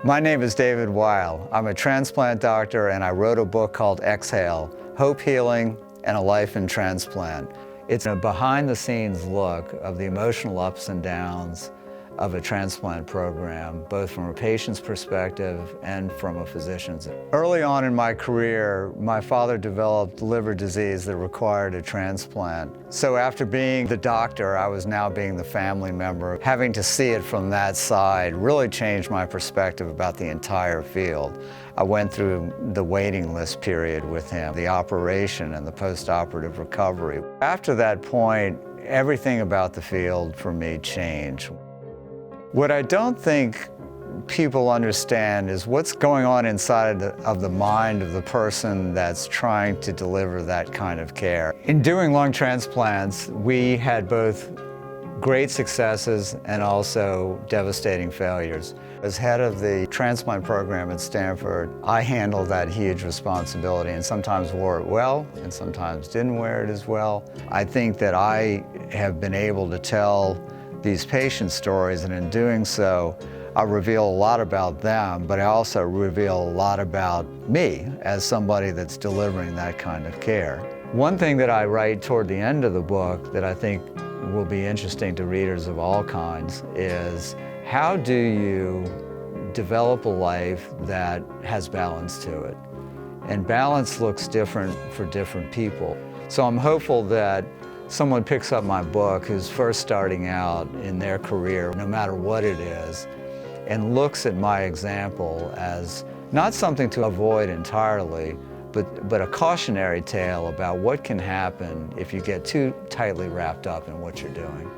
My name is David Weill. I'm a transplant doctor and I wrote a book called Exhale, Hope, Healing, and a Life in Transplant. It's a behind-the-scenes look of the emotional ups and downs of a transplant program, both from a patient's perspective and from a physician's. Early on in my career, my father developed liver disease that required a transplant. So after being the doctor, I was now being the family member. Having to see it from that side really changed my perspective about the entire field. I went through the waiting list period with him, the operation and the post-operative recovery. After that point, everything about the field for me changed. What I don't think people understand is what's going on inside of the mind of the person that's trying to deliver that kind of care. In doing lung transplants, we had both great successes and also devastating failures. As head of the transplant program at Stanford, I handled that huge responsibility and sometimes wore it well and sometimes didn't wear it as well. I think that I have been able to tell these patient stories, and in doing so, I reveal a lot about them, but I also reveal a lot about me as somebody that's delivering that kind of care. One thing that I write toward the end of the book that I think will be interesting to readers of all kinds is how do you develop a life that has balance to it? And balance looks different for different people. So I'm hopeful that someone picks up my book who's first starting out in their career, no matter what it is, and looks at my example as not something to avoid entirely, but a cautionary tale about what can happen if you get too tightly wrapped up in what you're doing.